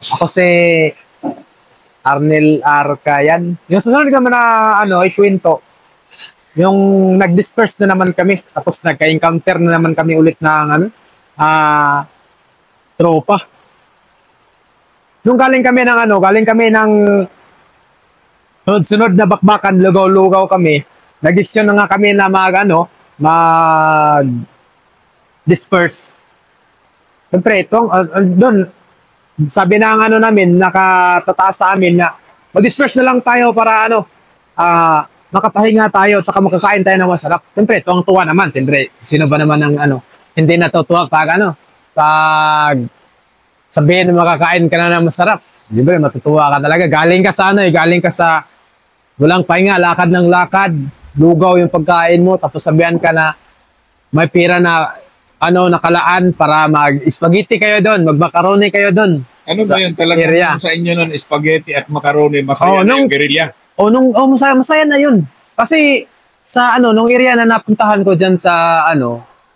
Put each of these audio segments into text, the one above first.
Ako si Arnel Arcayan. Yung susunod naman na ikwento, yung nag-disperse na naman kami, tapos nagka-encounter na naman kami ulit ng tropa. Nung galing kami ng sunod-sunod na bakbakan, lugaw-lugaw kami, nag-isyon na nga kami na mag-disperse. Siyempre, doon, sabi ng namin, nakatataas sa amin na mag-disperse na lang tayo para makapahinga tayo at saka makakain tayo ng masarap. Siyempre, tuwang-tuwa naman. Siyempre, sino ba naman ang hindi natutuwa pag sabihin na makakain ka na ng masarap. Siyempre, matutuwa ka talaga. Galing ka sa walang pahinga, lakad ng lakad, lugaw yung pagkain mo, tapos sabihan ka na may pira na nakalaan para mag-spaghetti kayo doon, mag-macaroni kayo doon. Ano ba yun talaga sa inyo nun, spaghetti at macaroni, masaya na yung guerrilla? Masaya na yun. Kasi sa nung area na napuntahan ko dyan sa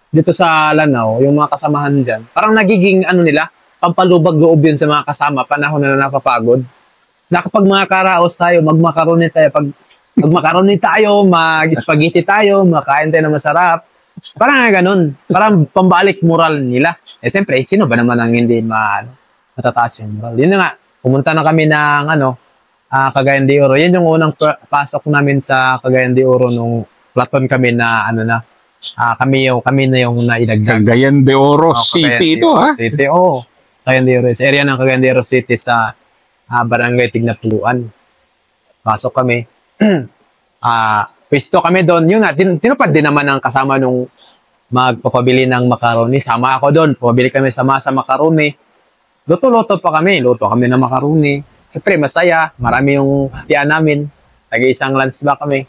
dito sa Lanao, yung mga kasamahan dyan, parang nagiging nila, pampalubag loob yun sa mga kasama, panahon na napapagod. Na kapag mga karaos tayo, mag-macaroni tayo, mag-spaghetti tayo, makain tayo na masarap. Parang ganun. Parang pambalik moral nila. Siyempre, sino ba naman ang hindi matataas yung moral? Yun na nga, pumunta na kami ng Cagayan de Oro. Yun yung unang pasok namin sa Cagayan de Oro nung platon kami na kami na yung naidagdag. Cagayan de Oro City ito, ha? City, Cagayan de Oro. Sa area ng Cagayan de Oro City sa Barangay Tignapuluan. Pasok kami. Pwesto kami doon. Yun nga, tinupad din naman ang kasama nung magpapabili ng macaroni. Sama ako doon. Pabili kami sa macaroni. Luto-luto pa kami. Luto kami ng macaroni. Siyempre, masaya. Marami yung hatian namin. Tag-isang lunch ba kami.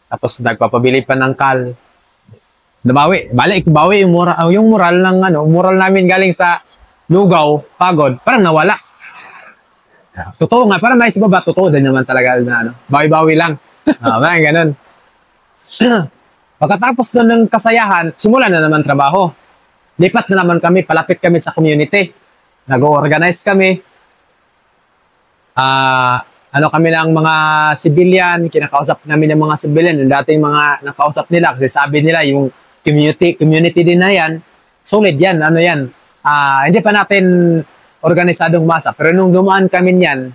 Tapos nagpapabili pa ng kal. Bawi yung moral moral namin galing sa lugaw, pagod, parang nawala. Totoo nga, parang naisip ba, totoo din naman talaga na bawi-bawi lang. Parang ganun. Pagkatapos doon ng kasayahan, simula na naman trabaho. Lipat na naman kami, palapit kami sa community. Nag-organize kami. Kami ng mga civilian, kinakausap namin ng mga civilian, yung dating mga nakausap nila, kasi sabi nila yung community din na yan, solid yan, hindi pa natin organisadong masa, pero nung dumaan kami niyan,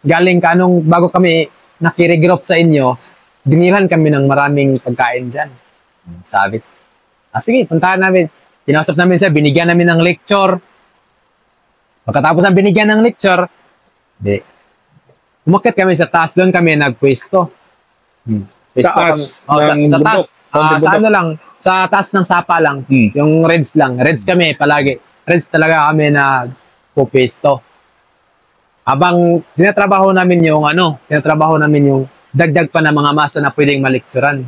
galing bago kami nakirigroup sa inyo, binilhan kami ng maraming pagkain dyan. Sabi, sige, puntahan namin. Kinausap namin siya, binigyan namin ng lecture. Pagkatapos ng binigyan ng lecture, umakyat kami sa taas, doon kami nagpwesto. Taas sa taas. Sa taas ng sapa lang. Yung Reds lang. Reds kami palagi. Reds talaga kami na pupwesto. Habang tinatrabaho namin yung dagdag pa na mga masa na pwedeng maliksuran.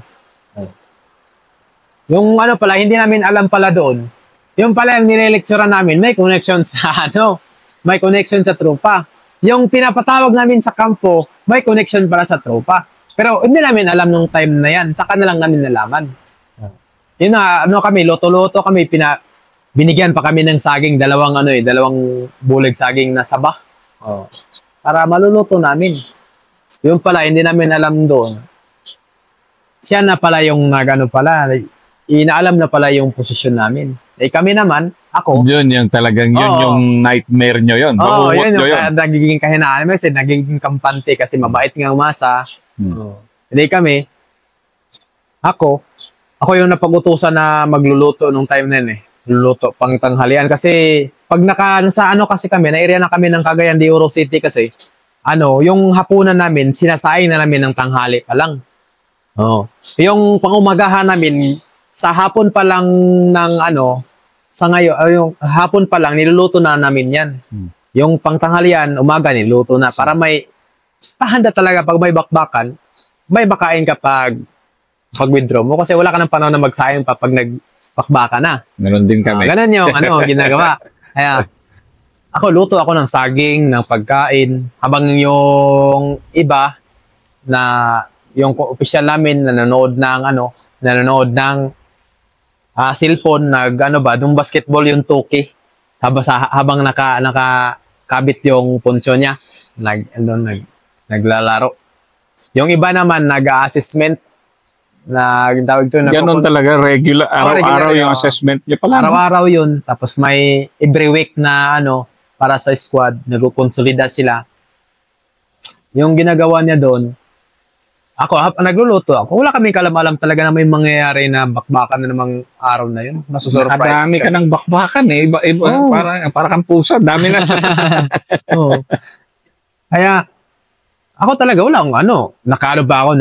Yung hindi namin alam pala doon. Yung pala yung nileleksuran namin, may connection sa may connection sa tropa. Yung pinapatawag namin sa kampo, may connection para sa tropa. Pero hindi namin alam nung time na yan. Saka na lang namin nalaman. Yun na, kami, loto-loto kami, binigyan pa kami ng saging, dalawang bulig saging na saba. Para maluluto namin. Yung pala, hindi namin alam doon. Siya na pala yung inaalam na pala yung posisyon namin. Kami naman, ako. Yun yung talagang, yung nightmare nyo yun. Yun yung nagiging kahinaan. Nagiging kampante kasi mabait nga masa. Hindi kami, ako yung napag-utusan na magluluto nung time na yun luluto pang tanghalian kasi pag kasi kami, na-area na kami ng Cagayan de Oro City kasi yung hapunan namin, sinasaing na namin ng tanghali pa lang. Yung pangumagahan namin, sa hapon pa lang sa ngayon, yung hapon pa lang, niluluto na namin yan. Yung pangtanghalian, umaga, niluluto na. Para may pahanda talaga pag may bakbakan, may bakain kapag withdraw mo. Kasi wala ka ng panahon na magsayang pa pag nagpakbaka na. Ganon din kami. Ganon yung ginagawa. Kaya, luto ako ng saging, ng pagkain, habang yung iba na yung official namin nanonood ng cellphone, yung basketball yung Toki. Habang kabit yung punso niya. Naglalaro. Yung iba naman, nag-assessment. Tawag ito. Ganon talaga, regular. Araw-araw yung assessment niya pala. Araw-araw yun. Tapos may every week na para sa squad. Nag-consolida sila. Yung ginagawa niya doon, ako, nagluluto ako. Wala kaming kalam-alam talaga na may mangyayari na bakbakan na namang araw na yun. Nasusurprise. Dami ka ng bakbakan eh. Para kang pusa. Dami na. Oo. Kaya, ako talaga, wala akong Nakaano ba ako,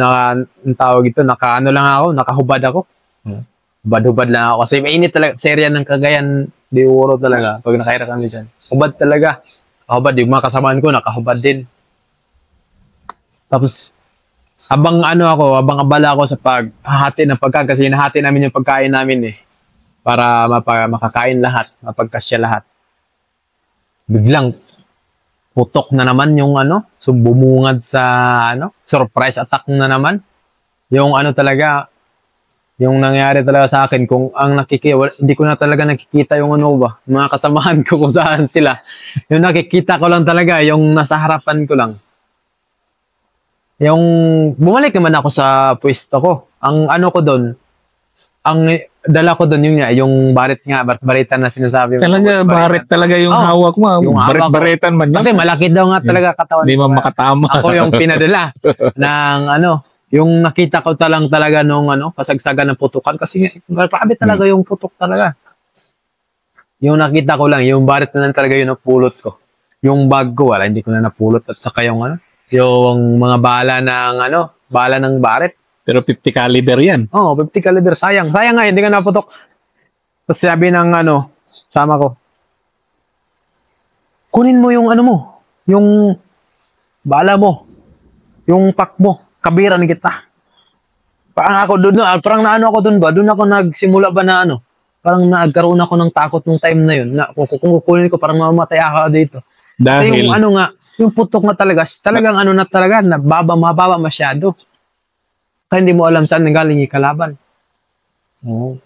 tawag ito, lang ako, nakahubad ako. Hubad-hubad lang ako. Kasi mainit talaga, serya ng Cagayan, di uro talaga. Pag nakaira kami dyan. Hubad talaga. Hubad, yung mga kasamaan ko, nakahubad din. Tapos, habang abala ako sa paghahati ng pagkain kasi hinahati namin yung pagkain namin para makakain lahat, mapagkasya lahat. Biglang putok na naman yung so bumungad sa surprise attack na naman. Yung talaga, yung nangyari talaga sa akin kung hindi ko na talaga nakikita yung mga kasamahan ko kung saan sila. Yung nakikita ko lang talaga, yung nasa harapan ko lang. Yung bumalik naman ako sa pwesto ko. Ang ko doon, ang dala ko doon yung barit na sinasabi. Talaga, barit talaga yung hawak mo. Yung barit-baritan man yun. Kasi malaki daw nga talaga katawan. Hindi man makatama. Ako yung pinadala ng yung nakita ko talaga nung kasagsagan ng putukan. Kasi grabe talaga yung putok talaga. Yung nakita ko lang, yung barit na talaga yung napulot ko. Yung bag ko, hindi ko na napulot. At saka yung yung mga bala ng baret. Pero 50 caliber yan. Oo, 50 caliber. Sayang nga, hindi ka naputok. Tapos sabi ng sama ko, kunin mo yung yung bala mo, yung pack mo, kabiran kita. Parang ako doon, ako doon ba? Doon ako nagsimula ba na parang nagkaroon ako ng takot nung time na yun. Kung kukunin ko, parang mamatay ako dito. Dahil? Kasi yung yung putok na talagang mababa masyado. Kaya hindi mo alam saan nanggaling yung kalaban. Oo.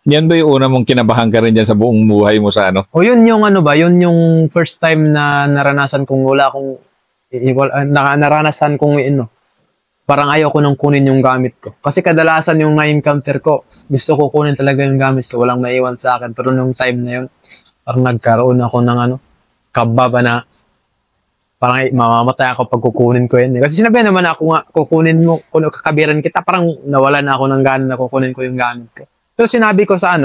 Yan ba yung una mong kinabahan ka rin dyan sa buong buhay mo sa O yun yung yun yung first time na naranasan kong naranasan kong parang ayaw ko nang kunin yung gamit ko. Kasi kadalasan yung na-encounter ko, gusto ko kunin talaga yung gamit ko, walang maiwan sa akin. Pero nung time na yun, parang nagkaroon ako ng kababa na parang mamamatay ako pag kukunin ko yun. Kasi sinabi naman ako nga, kukunin mo, kakabiran kita, parang nawala na ako ng gana na kukunin ko yung gamit ko. Pero sinabi ko sa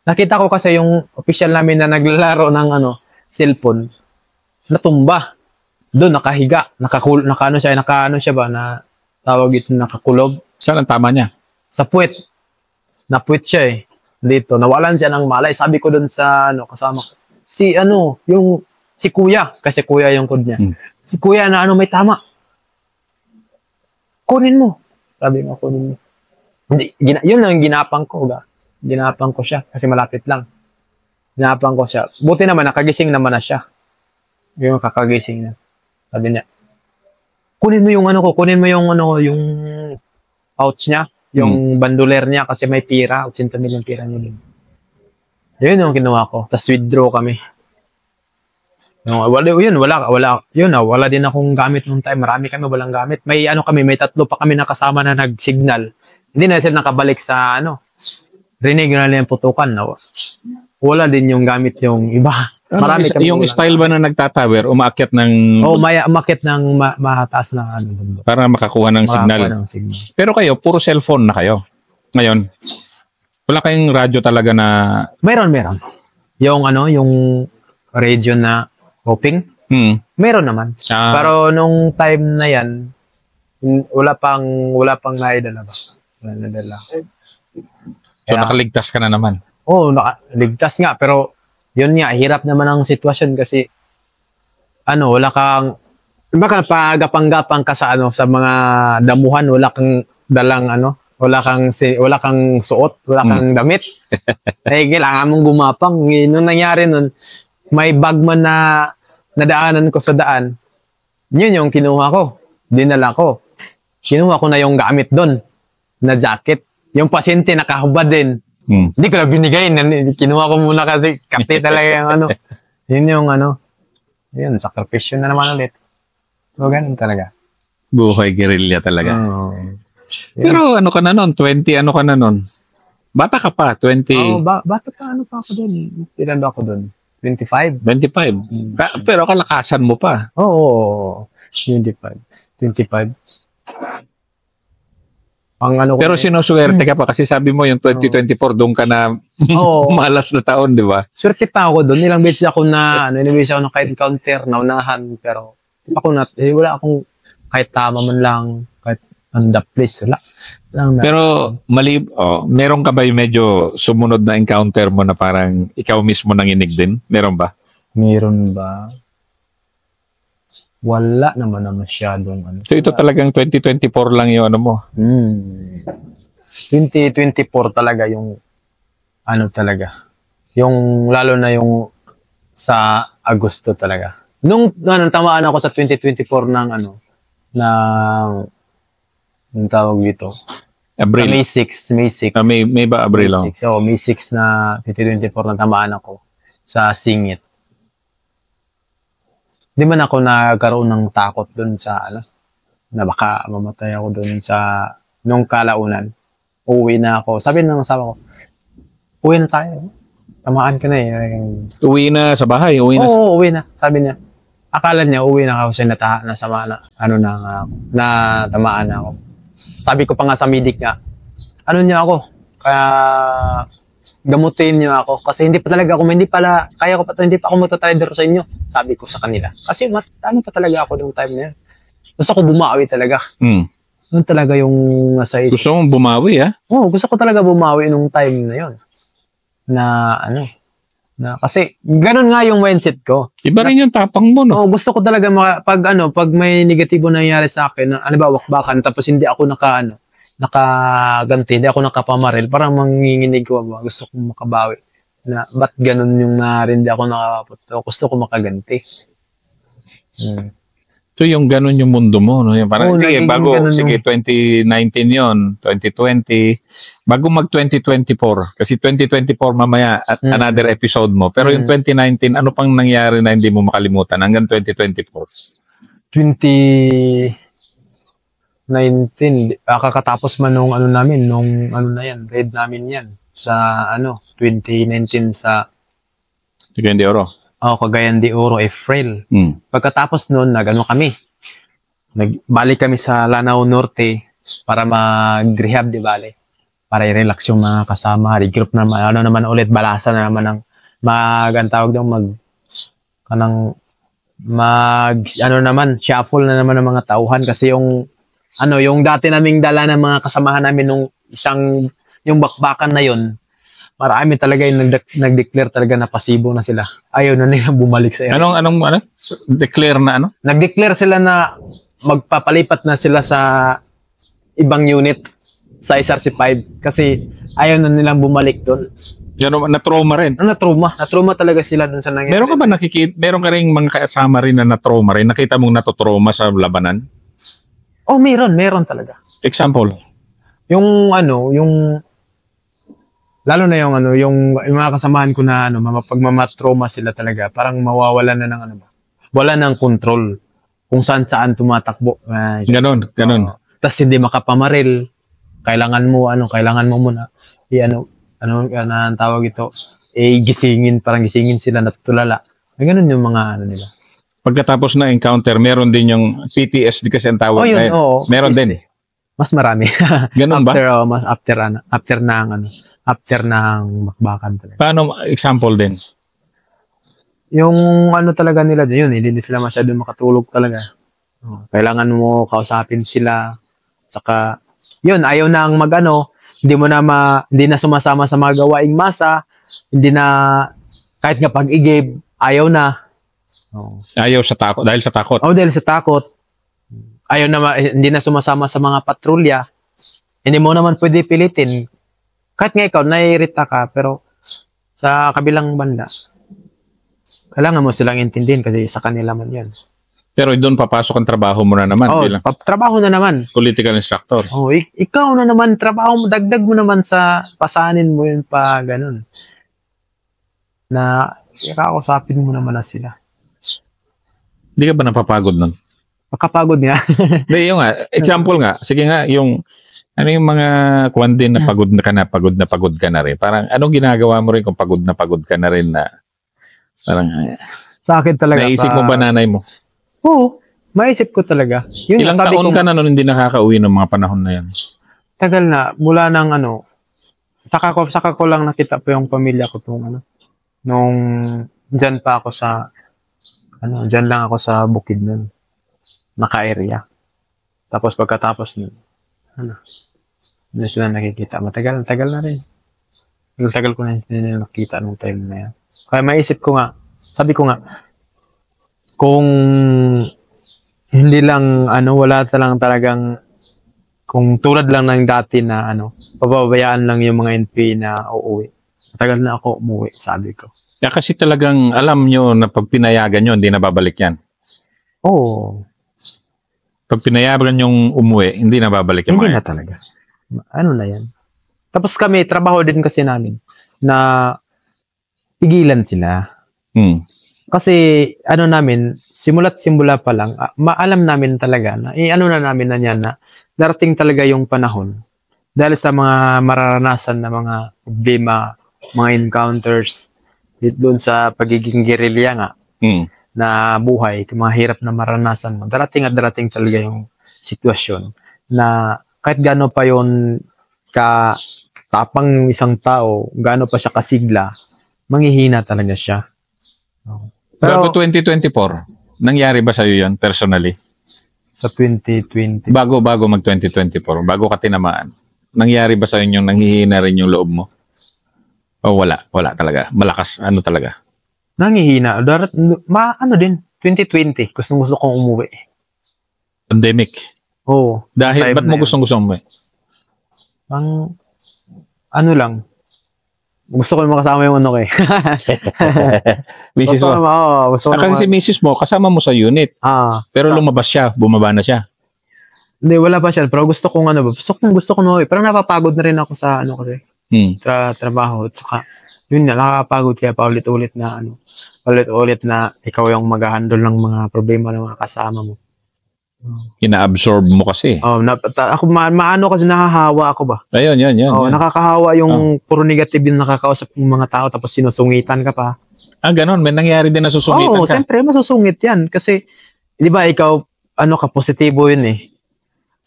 nakita ko kasi yung official namin na naglalaro ng cellphone, natumba. Doon, nakahiga, nakaano siya ba, na tawag ito, nakakulob. Saan ang tama niya? Sa puwet. Napuwet siya dito, nawalan siya ng malay. Sabi ko doon sa kasama ko, si kuya, kasi kuya yung code niya. Si kuya na may tama. Kunin mo. Sabi mo, kunin mo. Hindi, yun lang yung ginapang ko. Ginapang ko siya kasi malapit lang. Ginapang ko siya. Buti naman, nakagising naman na siya. Yung kakagising niya. Sabi niya, kunin mo yung kunin mo yung pouch niya, yung bandoler niya kasi may pira, 80 million pira niya din. Yun yung kinuha ko. Tapos withdraw kami. Wala din akong gamit nung time. Marami kami walang gamit. May may tatlo pa kami nakasama na nag-signal. Hindi na sila nakabalik sa rinig na lang putukan. Wala din yung gamit yung iba. Marami kami yung style ba na nagtatower, umaakyat ng... umakyat ng mataas na para makakuha ng signal. Pero kayo, puro cellphone na kayo. Ngayon, wala kayong radyo talaga na... Meron. Yung yung radio na hoping, meron naman. Pero nung time na yan, wala pang naidala ba? Nadala. So nakaligtas ka na naman? Oo, nakaligtas nga. Pero yun nga, hirap naman ang sitwasyon kasi wala kang baka pagapang-gapang ka sa sa mga damuhan, wala kang dalang wala kang suot, wala kang damit. Kailangan mong gumapang. Nung nangyari nun, may bag man na nadaanan ko sa daan, yun yung kinuha ko. Dinala ko. Kinuha ko na yung gamit doon na jacket. Yung pasyente nakahubad din. Hindi ko na binigay. Kinuha ko muna kasi kasi talaga yung yun yung yun, sakripisyo na naman ulit. So, ganun talaga. Buhay guerrilla talaga. Yeah. Pero ano ka na nun? 20 ano ka na nun? Bata ka pa, 20... Bata pa, ano pa ako dun? Ilan ba ako dun? 25? 25. Pero kalakasan mo pa. Oo. 25. Ang ano ko Pero sinuswerte ka pa kasi sabi mo yung 2024 doon ka na malas na taon, di ba? Swerte pa ako doon. Ilang beses ako na-encounter, naunahan, pero wala akong kahit tama man lang, kahit on the place, wala. Pero meron ka ba yung medyo sumunod na encounter mo na parang ikaw mismo nanginig din? Meron ba? Meron ba? Wala naman na masyadong ano. So ito talagang 2024 lang yung ano mo? 2024 talaga yung ano talaga. Yung lalo na yung sa Agosto talaga. Nung tamaan ako sa 2024 ng yung tawag dito. Abril. May 6. May ba Abril lang? So, May 6 na 2024 na tamaan ako sa Singit. Di man ako nagkaroon ng takot dun sa na baka mamatay ako dun sa nung kalaunan. Uwi na ako. Sabi ng asawa ko, uwi na tayo. Tamaan ka na eh. Uwi na sa bahay? Uwi na Oo, uwi na. Sabi niya. Akala niya uwi na ako kasi tamaan na ako. Sabi ko pa nga sa medic nga, niya ako? Kaya gamutin niyo ako kasi hindi pa ako magta-trader sa inyo. Sabi ko sa kanila. Kasi pa talaga ako nung time na yun. Gusto ko bumawi talaga. Yun talaga yung nasa isip. Gusto mong bumawi, ha? Oo, gusto ko talaga bumawi nung time na yun. Kasi ganun nga yung mindset ko. Iba rin yung tapang mo, no? Oo, gusto ko talaga pag may negatibo nangyayari sa akin, wakbakan, tapos hindi ako nakaganti, hindi ako nakapamaril, parang manginginig ko ba, gusto kong makabawi. Ba't ganun yung hindi ako nakapunto? Gusto ko makaganti. So yung ganun yung mundo mo, no? Yung parang, sige, 2019 yon 2020, bago mag 2024, kasi 2024 mamaya another episode mo. Pero yung 2019, ano pang nangyari na hindi mo makalimutan hanggang 2024? 2019, kakatapos man nung raid namin yan sa 2019 sa Cagayan de Oro. Cagayan de Oro, April. Pagkatapos noon, kami. Nagbalik kami sa Lanao Norte para mag-rehab, di bale. Para i-relax yung mga kasama, regroup naman, ulit, balasa na naman shuffle na naman ng mga tauhan kasi yung dati naming dala ng mga kasamahan namin yung bakbakan na yun, marami talaga yung nag-declare talaga na pasibo na sila. Ayaw na nilang bumalik sa area. Anong declare na ano? Nag-declare sila na magpapalipat na sila sa ibang unit sa SRC5 kasi ayaw na nilang bumalik doon. Na-trauma rin? Na-trauma talaga sila doon sa nangyari. Meron ka ba meron ka rin mga kasama rin na na-trauma rin? Nakita mong natotrauma sa labanan? Oh, meron talaga. Example? Yung lalo na yung mga kasamahan ko na pag mamatrauma sila talaga, parang mawawalan na ng wala nang control kung saan tumatakbo. Ganon. Tapos hindi makapamaril. Kailangan mo muna ang tawag ito, gisingin sila natutulala. Ganun yung mga nila. Pagkatapos na encounter, meron din yung PTSD kasi ang tawag. Meron din. Mas marami. Ganun ba? After ng bakbakan talaga. Paano example din? Yung talaga nila yun, hindi sila masyadong makatulog talaga. Kailangan mo kausapin sila. Saka yun, ayaw nang hindi na sumasama sa mga gawaing masa, hindi na kahit nga pag-igib, ayaw na. Ayaw sa takot, dahil sa takot. Dahil sa takot. Ayaw na, hindi na sumasama sa mga patrolya. Hindi mo naman pwede pilitin. Kahit nga ikaw, naiirita ka, pero sa kabilang banda, kailangan mo silang intindihin kasi sa kanila man yan. Pero doon papasok ang trabaho mo na naman. Trabaho na naman. Political instructor. Ikaw na naman, trabaho mo, dagdag mo naman sa pasanin mo yun pa, ganun. Na, kakausapin mo naman na sila. Hindi ka ba napapagod nun? Makapagod nga. Hindi, yung example nga, sige nga, yung ano yung mga kuwan din na pagod ka na rin. Parang anong ginagawa mo rin kung pagod ka na rin na parang Sa akin talaga. naisip mo ba nanay mo? Oo, maisip ko talaga. Yun Ilang sabi taon ko, ka na nun hindi nakakauwi ng mga panahon na yan? tagal na, mula ng saka ko lang nakita po yung pamilya ko nung dyan pa ako sa, dyan lang ako sa bukid nun, naka-area. Tapos pagkatapos nun, doon sila nakikita. Tagal na rin. Tagal ko na hindi nakita nung time na yan. Kaya maisip ko nga, sabi ko nga, kung hindi lang, wala lang talagang, kung tulad lang ng dati na, pababayaan lang yung mga NPA na uuwi. Matagal na ako umuwi, sabi ko. Ya, kasi talagang alam nyo na pag pinayagan nyo, hindi na babalik yan. Oo. Pag pinayagan yung umuwi, hindi na babalik yung Hindi mga na talaga. Ano na yan? Tapos kami, trabaho din kasi namin na pigilan sila. Kasi namin, simula't simula pa lang, maalam namin talaga na, na namin na yan na darating talaga yung panahon dahil sa mga mararanasan na mga problema, mga encounters doon sa pagiging guerrilla nga na buhay, mga hirap na maranasan mo. Darating at darating talaga yung sitwasyon na kahit gaano pa yon tapang isang tao, gaano pa siya kasigla, manghihina talaga siya. Pero, bago 2024, nangyari ba sa'yo yun personally? Sa 2020. Bago mag-2024, bago ka tinamaan, nangyari ba sa'yo yung nanghihina rin yung loob mo? O wala talaga. Malakas, talaga? Nanghihina. Din, 2020, gusto kong umuwi. Pandemic? Oo. Dahil, ba't mo gustong umuwi? Lang, gusto ko makasama yung ko eh. Misis mo? Kasi si misis mo, kasama mo sa unit. Pero lumabas siya, bumaba na siya. Hindi, wala pa siya. Pero gusto kong gusto ko parang napapagod na rin ako sa kasi. Trabaho. At saka, yun na, nakakapagod kaya paulit-ulit na ikaw yung mag-handle ng mga problema ng mga kasama mo. Ina-absorb mo kasi. Ako kasi nakahawa ako ba? Ayun. Nakakahawa yung puro negative yung nakakausap ng mga tao tapos sinusungitan ka pa. Ganon. May nangyari din na susungitan ka. Siyempre, masusungit yan. Kasi, di ba, ikaw, positibo yun eh.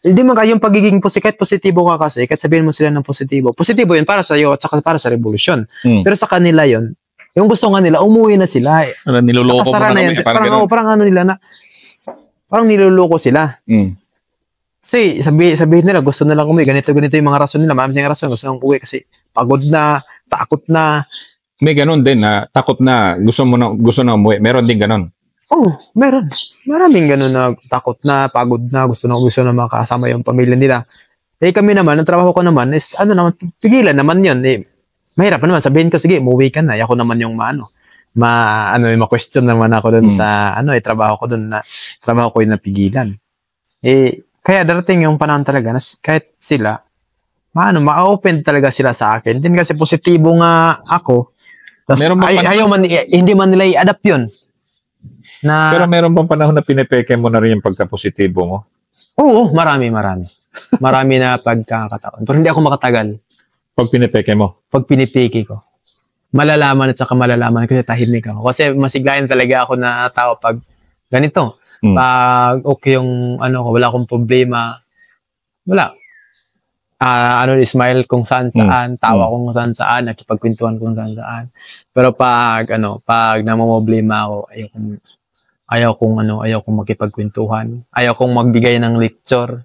Hindi man yung pagiging kahit positibo ka kasi, kahit sabihin mo sila ng positibo. Positibo yun para sa iyo at saka para sa revolusyon. Pero sa kanila yun, yung gusto nga nila, umuwi na sila. Niloloko mo na kami. Parang nila na, parang niloloko sila. Kasi sabihin nila, gusto nilang umuwi. Ganito yung mga rason nila. Maraming rason. Gusto nilang umuwi kasi pagod na, takot na. May ganon din na takot na, gusto na umuwi. Meron din ganon. Meron. Maraming ganon na takot na, pagod na, gusto na makasama yung pamilya nila. Kami naman, ang trabaho ko naman is, pigilan naman yun. Mahirap naman, sabihin ko, sige, umuwi ka na. Ako naman yung ma-question naman ako dun sa, trabaho ko dun na, trabaho ko yung napigilan. Kaya darating yung panahon talaga na kahit sila, ma-open talaga sila sa akin. Din kasi positibo nga ako. Hindi man nila i-adapt yun. Pero meron bang panahon na pinipeke mo na rin yung pagka-positibo mo? Oo, marami. Marami na pagkakataon. Pero hindi ako makatagal. Pag pinipeke mo? Pag pinipeke ko. Malalaman at saka malalaman kasi tahimik ako. Kasi masiglayan talaga ako na tao pag ganito. Pag okay yung wala akong problema. Wala. Smile kung saan, tawa kung saan, nakipagkwentuhan kung saan. Pero pag namomblema ako, ayaw kong makipagkwentuhan. Ayaw kong magbigay ng lecture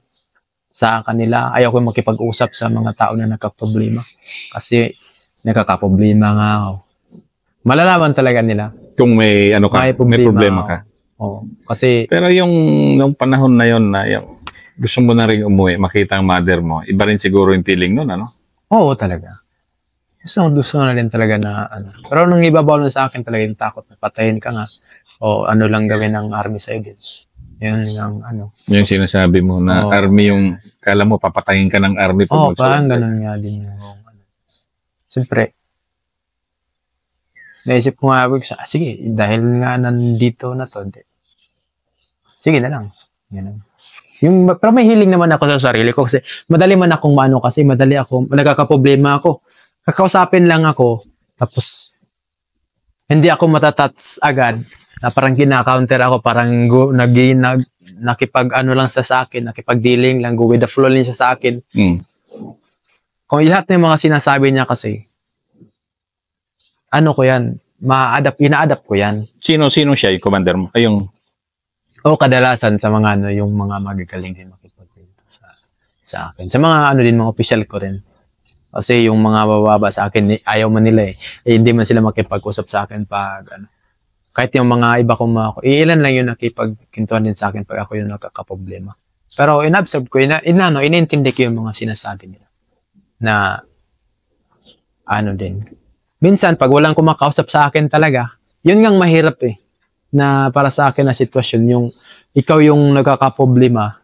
sa kanila. Ayaw kong makipag-usap sa mga tao na nagka-problema. Kasi nakaka-problema nga ako. Malalaman talaga nila. Kung may problema ka. Kasi pero yung panahon na yon na yung gusto mo na rin umuwi, makita ang mother mo, iba rin siguro yung feeling nun, Oo, talaga. Gusto na rin talaga na Pero nung ibabaw na sa akin talaga yung takot na patayin ka nga o lang gawin ng army sa'yo din. Yun yung yung sinasabi mo na army yung, kala mo papatayin ka ng army. Parang ganun nga din yung siyempre. Naisip ko nga, sige, dahil nga nandito na to, sige na lang. Ganun. Pero may healing naman ako sa sarili ko kasi madali man akong madali ako, nagkakaproblema ako. Kakausapin lang ako, tapos hindi ako matatats agad. Na parang kina-counter ako, parang nakipag ano lang sa akin, nakipag-dealing lang, go with the flow lang siya sa akin. Kung lahat ng mga sinasabi niya kasi, ano ko yan, ina-adapt ko yan. Sino siya, yung commander mo? Kadalasan sa mga yung mga magagaling din makipagkwento sa akin. Sa mga din, mga official ko rin. Kasi yung mga bababa sa akin, ayaw man nila hindi man sila makipag-usap sa akin pag kahit yung mga iba kong ilan lang yung nakipagkintuan din sa akin pag ako yung nakakaproblema. Pero inabsorb ko, inintindi ko yung mga sinasabi nila. Na, din. Minsan, pag walang kumakausap sa akin talaga, yun ngang mahirap na para sa akin na sitwasyon, yung ikaw yung nagkakaproblema,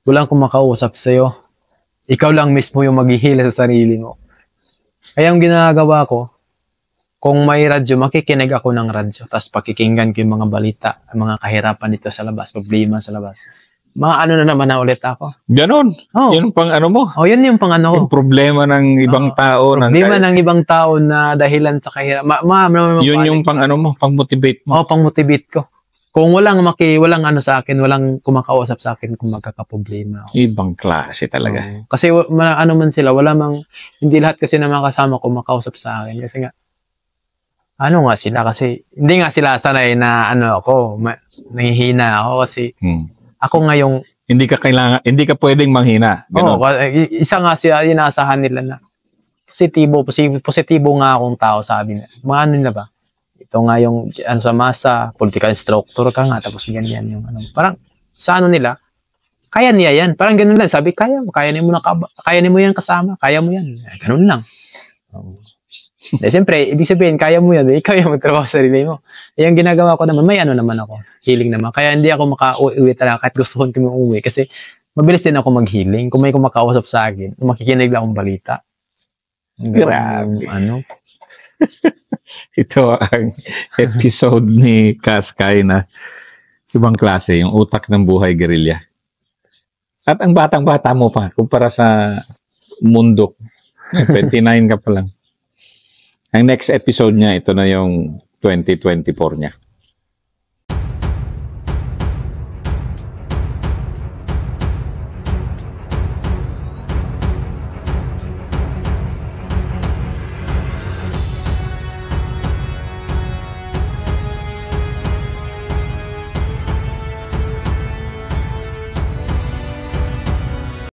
walang kumakausap sa'yo. Ikaw lang mismo yung maghihila sa sarili mo. Kaya yung ginagawa ko, kung may radyo, makikinig ako ng radyo, tapos pakikinggan ko yung mga balita, mga kahirapan dito sa labas, problema sa labas. Mga na naman na ulit ako. Ganon. Yun pang mo. Yun yung pang ko. Yung problema ng ibang tao. Problema ng ibang tao na dahilan sa kahirapan. Yun yung pang mo, pang motivate mo. Pang motivate ko. Kung walang sa akin, walang kumakausap sa akin kung magkakaproblema ako. Ibang klase talaga. Kasi man sila, hindi lahat kasi na mga kasama kumakausap sa akin. Kasi nga, nga sila kasi hindi nga sila sanay na nangihina ako kasi ako nga yung hindi ka pwedeng manghina. Ganun. Isa nga siya inaasahan nila na positibo nga akong tao, sabi nila. Mga nila ba? Ito nga yung sa masa, political instructor ka nga, tapos ganyan yung parang sa nila, kaya niya yan. Parang ganun lang, sabi, kaya mo yan kasama, kaya mo yan. Ganun lang. Siyempre, ibig sabihin, kaya mo yan, ikaw yung magtrabaho sa sarili mo. Yung ginagawa ko naman, may naman ako, healing naman. Kaya hindi ako maka-uwi talaga kahit gusto ko umuwi kasi mabilis din ako mag-healing. Kung may kumakausap sa akin, makikinig lang akong balita. Grabe. Ito ang episode ni Kaskay na ibang klase, yung utak ng buhay guerrilla. At ang batang-bata mo pa, kumpara sa mundo. 29 ka pa lang. Ang next episode niya, ito na yung 2024 niya.